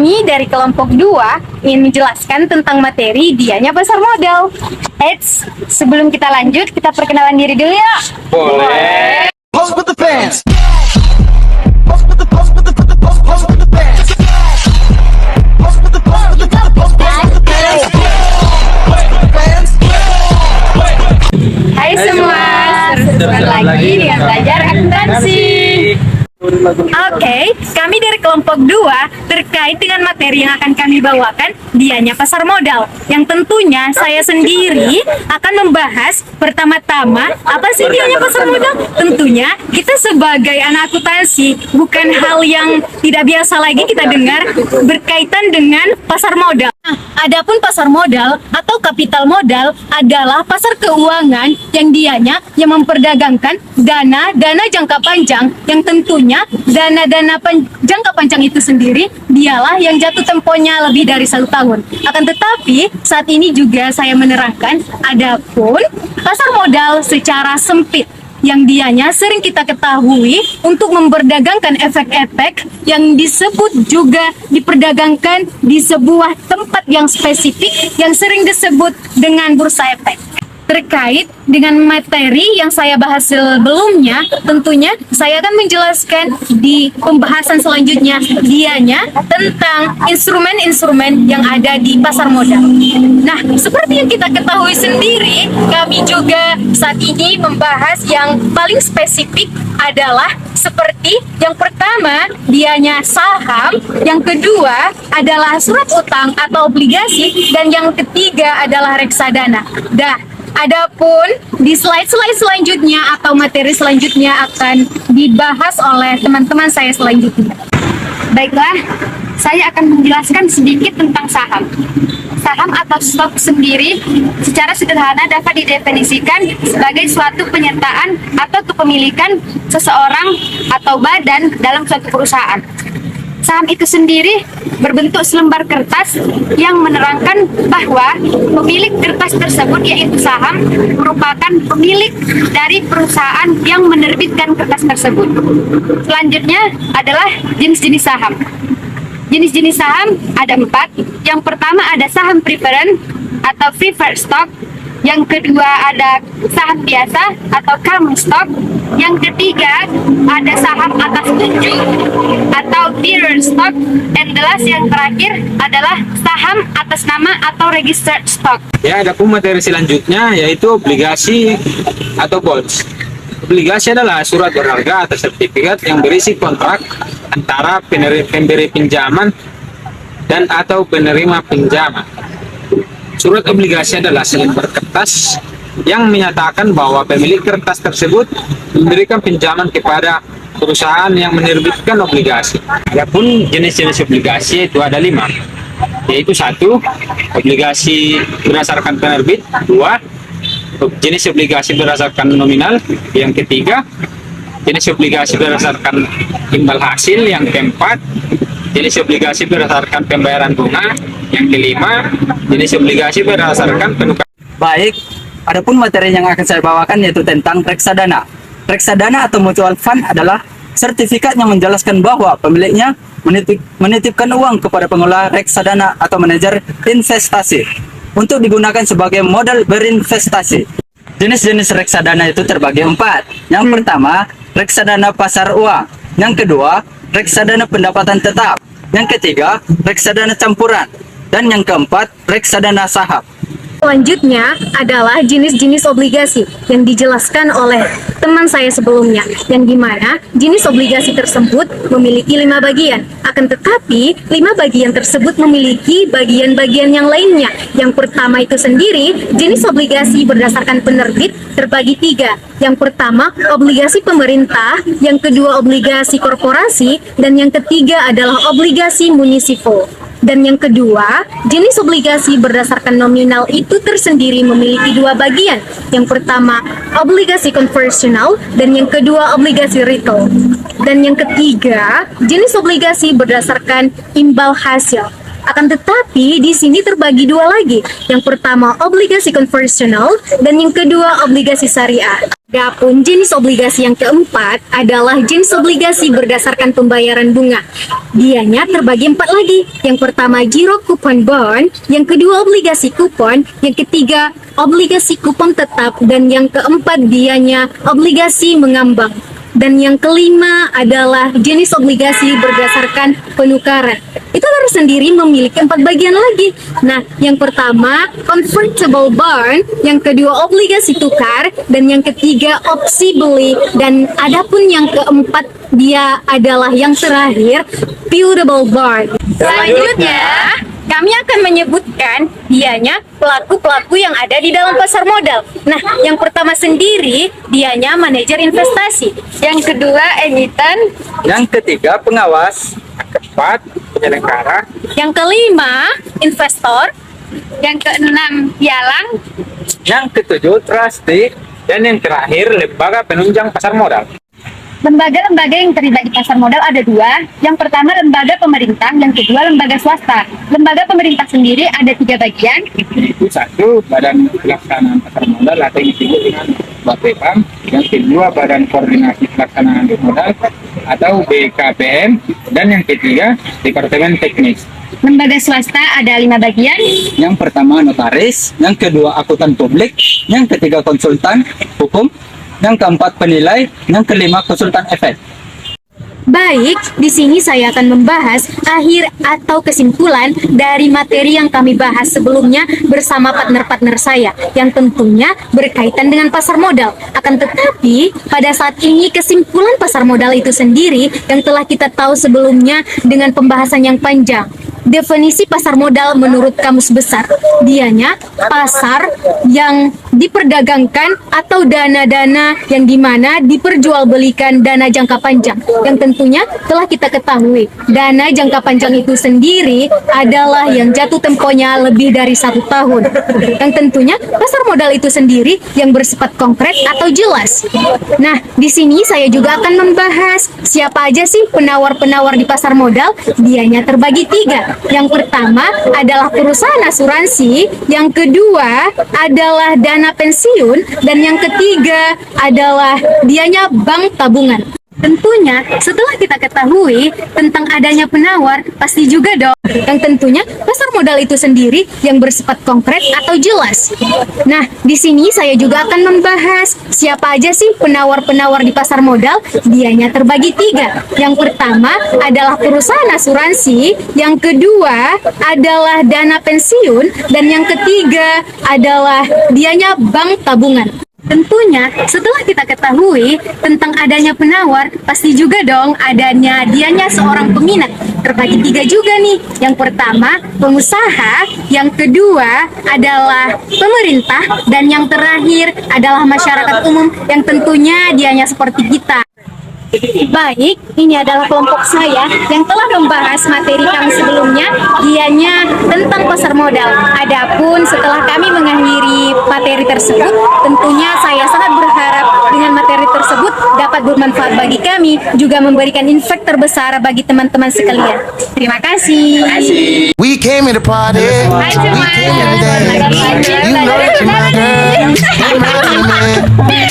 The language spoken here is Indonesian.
Kami dari kelompok 2 ingin menjelaskan tentang materi dianya pasar modal. Eits, sebelum kita lanjut, kita perkenalan diri dulu ya. Boleh. Pose with the fans. Pose with the pose with the pose with the pose with the fans. Pose with the pose with the pose with the fans. Hai semua, seru-seruan lagi dengan belajar akuntansi. Oke, kami dari kelompok 2 terkait dengan materi yang akan kami bawakan, dianya pasar modal. Yang tentunya saya sendiri akan membahas pertama-tama apa sih dianya pasar modal. Tentunya kita sebagai anak akuntansi bukan hal yang tidak biasa lagi kita dengar berkaitan dengan pasar modal. Nah, adapun pasar modal atau kapital modal adalah pasar keuangan yang dianya yang memperdagangkan dana jangka panjang, yang tentunya dana jangka panjang itu sendiri dialah yang jatuh temponya lebih dari 1 tahun. Akan tetapi saat ini juga saya menerangkan adapun pasar modal secara sempit yang dianya sering kita ketahui untuk memperdagangkan efek-efek yang disebut juga diperdagangkan di sebuah tempat yang spesifik yang sering disebut dengan bursa efek. Terkait dengan materi yang saya bahas sebelumnya, tentunya saya akan menjelaskan di pembahasan selanjutnya dianya tentang instrumen-instrumen yang ada di pasar modal. Nah, seperti yang kita ketahui sendiri, kami juga saat ini membahas yang paling spesifik adalah seperti yang pertama dianya saham, yang kedua adalah surat utang atau obligasi, dan yang ketiga adalah reksadana. Adapun di slide-slide selanjutnya atau materi selanjutnya akan dibahas oleh teman-teman saya selanjutnya. Baiklah, saya akan menjelaskan sedikit tentang saham. Saham atau stok sendiri secara sederhana dapat didefinisikan sebagai suatu penyertaan atau kepemilikan seseorang atau badan dalam suatu perusahaan. Saham itu sendiri berbentuk selembar kertas yang menerangkan bahwa pemilik kertas tersebut, yaitu saham, merupakan pemilik dari perusahaan yang menerbitkan kertas tersebut. Selanjutnya adalah jenis-jenis saham. Jenis-jenis saham ada 4. Yang pertama ada saham preferred atau preferred stock. Yang kedua ada saham biasa atau common stock. Yang ketiga ada saham atas tunjuk atau bearer stock. Dan yang terakhir adalah saham atas nama atau registered stock. Ya, ada pun materi selanjutnya yaitu obligasi atau bonds. Obligasi adalah surat berharga atau sertifikat yang berisi kontrak antara pemberi pinjaman dan atau penerima pinjaman. Surat obligasi adalah selembar kertas yang menyatakan bahwa pemilik kertas tersebut memberikan pinjaman kepada perusahaan yang menerbitkan obligasi. Adapun jenis-jenis obligasi itu ada 5, yaitu 1. Obligasi berdasarkan penerbit. 2. Jenis obligasi berdasarkan nominal. Yang ketiga, jenis obligasi berdasarkan imbal hasil. Yang keempat, jenis obligasi berdasarkan pembayaran bunga. Yang kelima, jenis obligasi berdasarkan penukaran. Baik, adapun materi yang akan saya bawakan yaitu tentang reksadana. Reksadana atau mutual fund adalah sertifikat yang menjelaskan bahwa pemiliknya menitipkan uang kepada pengelola reksadana atau manajer investasi untuk digunakan sebagai modal berinvestasi. Jenis-jenis reksadana itu terbagi 4. Yang pertama, reksadana pasar uang. Yang kedua, reksadana pendapatan tetap. Yang ketiga, reksadana campuran. Dan yang keempat, reksadana saham. Selanjutnya adalah jenis-jenis obligasi yang dijelaskan oleh teman saya sebelumnya, yang dimana jenis obligasi tersebut memiliki 5 bagian. Akan tetapi 5 bagian tersebut memiliki bagian-bagian yang lainnya. Yang pertama itu sendiri jenis obligasi berdasarkan penerbit terbagi 3. Yang pertama obligasi pemerintah, yang kedua obligasi korporasi, dan yang ketiga adalah obligasi munisipal. Dan yang kedua, jenis obligasi berdasarkan nominal itu tersendiri memiliki 2 bagian. Yang pertama, obligasi konvensional, dan yang kedua, obligasi retail. Dan yang ketiga, jenis obligasi berdasarkan imbal hasil. Akan tetapi di sini terbagi dua lagi. Yang pertama obligasi konvensional dan yang kedua obligasi syariah. Adapun jenis obligasi yang keempat adalah jenis obligasi berdasarkan pembayaran bunga. Dianya terbagi empat lagi. Yang pertama zero coupon bond, yang kedua obligasi kupon, yang ketiga obligasi kupon tetap, dan yang keempat dianya obligasi mengambang. Dan yang kelima adalah jenis obligasi berdasarkan penukaran. Itu harus sendiri memiliki empat bagian lagi. Nah, yang pertama convertible bond, yang kedua obligasi tukar, dan yang ketiga opsi beli, dan adapun yang keempat dia adalah yang terakhir purable bond. Selanjutnya kami akan menyebutkan dianya pelaku-pelaku yang ada di dalam pasar modal. Nah, yang pertama sendiri dianya manajer investasi. Yang kedua emiten. Yang ketiga pengawas. Keempat, penyelenggara. Yang kelima investor. Yang keenam pialang. Yang ketujuh trustee. Dan yang terakhir, lembaga penunjang pasar modal. Lembaga-lembaga yang terlibat di pasar modal ada dua. Yang pertama lembaga pemerintah, yang kedua lembaga swasta. Lembaga pemerintah sendiri ada 3 bagian. Itu satu, badan pelaksanaan pasar modal atau yang disebut dengan BAPEPAM. Yang kedua, badan koordinasi pelaksanaan modal atau BKPM. Dan yang ketiga, departemen teknis. Lembaga swasta ada 5 bagian. Yang pertama notaris, yang kedua akuntan publik, yang ketiga konsultan hukum, yang keempat penilai, yang kelima konsultan efek. Baik, di sini saya akan membahas akhir atau kesimpulan dari materi yang kami bahas sebelumnya bersama partner-partner saya yang tentunya berkaitan dengan pasar modal. Akan tetapi, pada saat ini kesimpulan pasar modal itu sendiri yang telah kita tahu sebelumnya dengan pembahasan yang panjang. Definisi pasar modal menurut Kamus Besar, dianya pasar yang diperdagangkan atau dana-dana yang dimana diperjualbelikan dana jangka panjang, yang tentunya telah kita ketahui dana jangka panjang itu sendiri adalah yang jatuh temponya lebih dari 1 tahun, yang tentunya pasar modal itu sendiri yang bersifat konkret atau jelas. Nah, di sini saya juga akan membahas siapa aja sih penawar-penawar di pasar modal. Dianya terbagi 3. Yang pertama adalah perusahaan asuransi, yang kedua adalah dana pensiun, dan yang ketiga adalah dianya bank tabungan. Tentunya setelah kita ketahui tentang adanya penawar, pasti juga dong yang tentunya pasar modal itu sendiri yang bersifat konkret atau jelas. Nah, di sini saya juga akan membahas siapa aja sih penawar-penawar di pasar modal. Dianya terbagi 3. Yang pertama adalah perusahaan asuransi, yang kedua adalah dana pensiun, dan yang ketiga adalah dianya bank tabungan. Tentunya setelah kita ketahui tentang adanya penawar, pasti juga dong adanya dianya seorang peminat. Terbagi 3 juga nih. Yang pertama pengusaha, yang kedua adalah pemerintah, dan yang terakhir adalah masyarakat umum yang tentunya dianya seperti kita. Baik, ini adalah kelompok saya yang telah membahas materi kami sebelumnya, dianya tentang pasar modal. Adapun setelah kami mengakhiri materi tersebut, tentunya saya sangat berharap dengan materi tersebut dapat bermanfaat bagi kami, juga memberikan impact terbesar bagi teman-teman sekalian. Terima kasih. We came here to party. Hai We semua. came here to dance. You know that you're my girl. You're my man.